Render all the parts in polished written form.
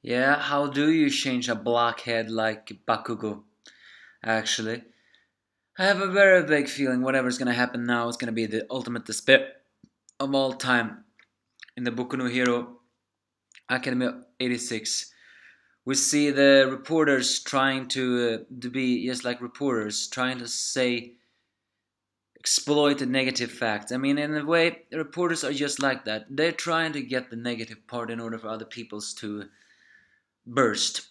Yeah, how do you change a blockhead like Bakugo, actually? I have a very vague feeling whatever's gonna happen now is gonna be the ultimate despair of all time. In the Boku no Hero Academy of 86, we see the reporters trying to be just like reporters, trying to say, exploit the negative facts. I mean, in a way, reporters are just like that. They're trying to get the negative part in order for other people's to burst.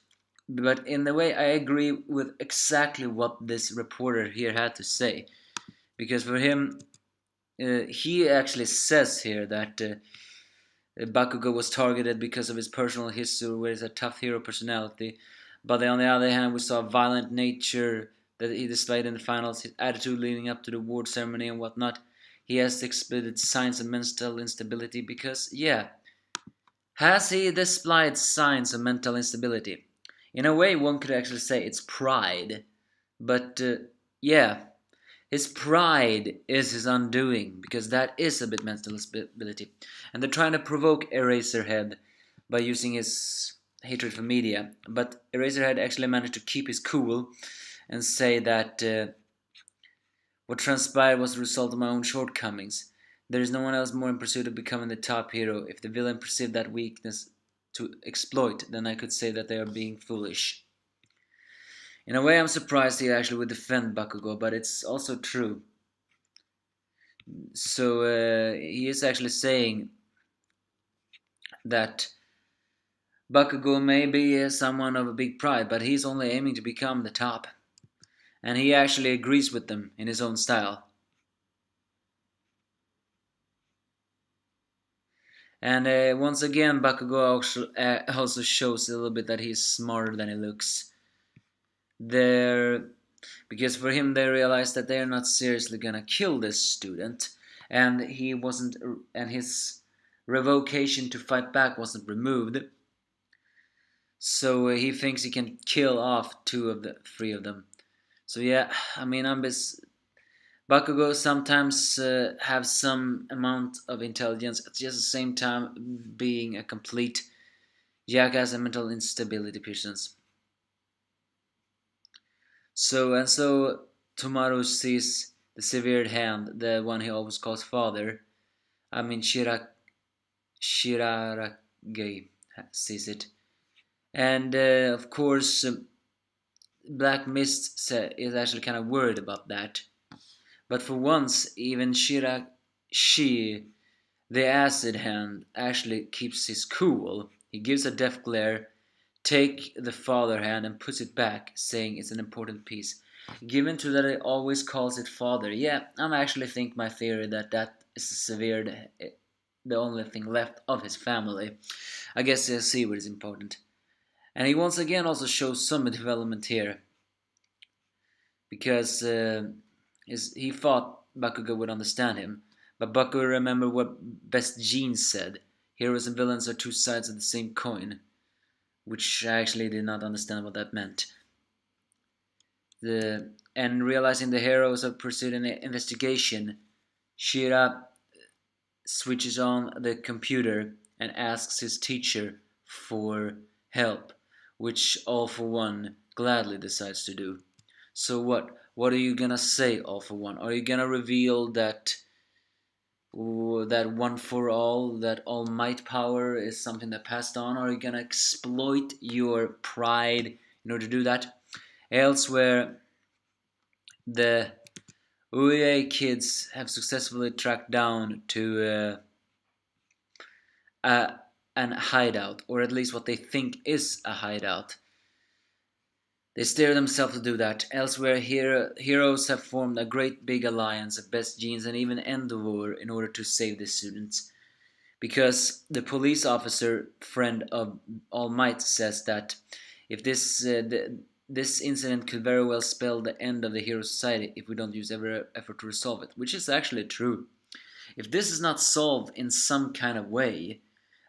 But in the way, I agree with exactly what this reporter here had to say. Because for him, he actually says here that Bakugo was targeted because of his personal history with a tough hero personality. But on the other hand, we saw a violent nature that he displayed in the finals, his attitude leading up to the award ceremony and whatnot. He has exhibited signs of mental instability because, yeah, has he displayed signs of mental instability? In a way, one could actually say it's pride. But yeah, his pride is his undoing, because that is a bit mental instability. And they're trying to provoke Eraserhead by using his hatred for media. But Eraserhead actually managed to keep his cool and say that what transpired was the result of my own shortcomings. There is no one else more in pursuit of becoming the top hero. If the villain perceived that weakness to exploit, then I could say that they are being foolish. In a way, I'm surprised he actually would defend Bakugo, but it's also true. So he is actually saying that Bakugo may be someone of a big pride, but he's only aiming to become the top. And he actually agrees with them in his own style. And once again, Bakugo also shows a little bit that he's smarter than he looks. They're, because for him, they realize that they're not seriously gonna kill this student, and he wasn't, and his revocation to fight back wasn't removed. So he thinks he can kill off two of the three of them. So yeah, I mean, Bakugo sometimes have some amount of intelligence at just the same time being a complete jackass and mental instability persons. So Tomaru sees the severed hand, the one he always calls father. I mean Shirarage sees it, and of course Black Mist is actually kind of worried about that. But for once, even Shirashi, the acid hand, actually keeps his cool. He gives a death glare, take the father hand and puts it back, saying it's an important piece. Given to that it always calls it father, yeah, I'm actually think my theory that that is severed, the only thing left of his family. I guess see what is important. And he once again also shows some development here, because he thought Bakugo would understand him. But Bakugo remembered what Best Jeans said: heroes and villains are two sides of the same coin, which I actually did not understand what that meant. And realizing the heroes have pursued an investigation, Shira switches on the computer and asks his teacher for help, which All for One gladly decides to do. So what? What are you gonna say, All for One? Are you gonna reveal that that one for all, that all might power is something that passed on? Or are you gonna exploit your pride in order to do that? Elsewhere, the UEA kids have successfully tracked down to an hideout, or at least what they think is a hideout. They steer themselves to do that. Elsewhere, heroes have formed a great big alliance of Best Jeans and even Endeavor in order to save the students. Because the police officer friend of All Might says that if this incident could very well spell the end of the hero society if we don't use every effort to resolve it, which is actually true. If this is not solved in some kind of way,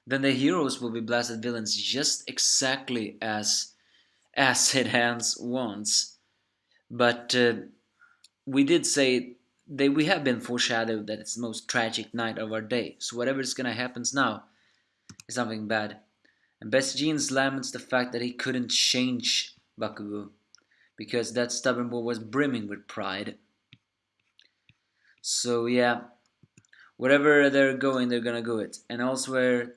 then the heroes will be blasted villains just exactly as Acid Hands wants. But we did say we have been foreshadowed that it's the most tragic night of our day. So whatever is gonna happen now is something bad. And Best Jeans laments the fact that he couldn't change Bakugo, because that stubborn boy was brimming with pride. So yeah, wherever they're going, they're gonna go it. And elsewhere,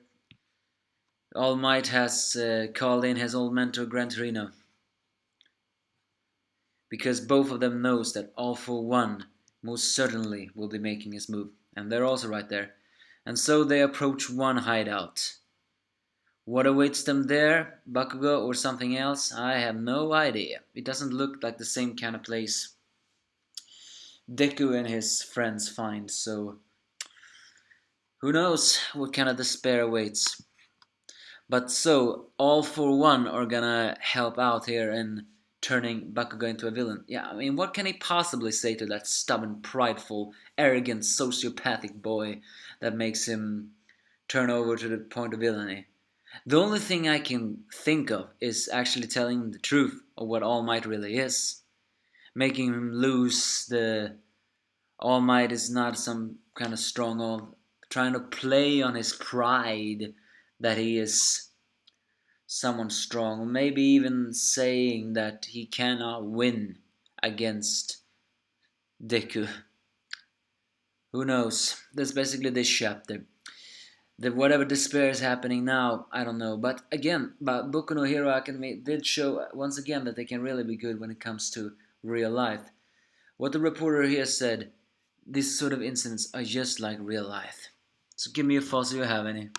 All Might has called in his old mentor Gran Torino, because both of them knows that All for One most certainly will be making his move, and they're also right there. And so they approach one hideout. What awaits them there, Bakugo or something else, I have no idea. It doesn't look like the same kind of place Deku and his friends find, so who knows what kind of despair awaits. But so, All for One are gonna help out here in turning Bakugo into a villain. Yeah, I mean, what can he possibly say to that stubborn, prideful, arrogant, sociopathic boy that makes him turn over to the point of villainy? The only thing I can think of is actually telling him the truth of what All Might really is. Making him lose the All Might is not some kind of stronghold. Trying to play on his pride that he is someone strong. Or maybe even saying that he cannot win against Deku. Who knows? That's basically this chapter. The whatever despair is happening now, I don't know. But again, but Boku no Hero Academy did show once again that they can really be good when it comes to real life. What the reporter here said, these sort of incidents are just like real life. So give me a thoughts if you have any.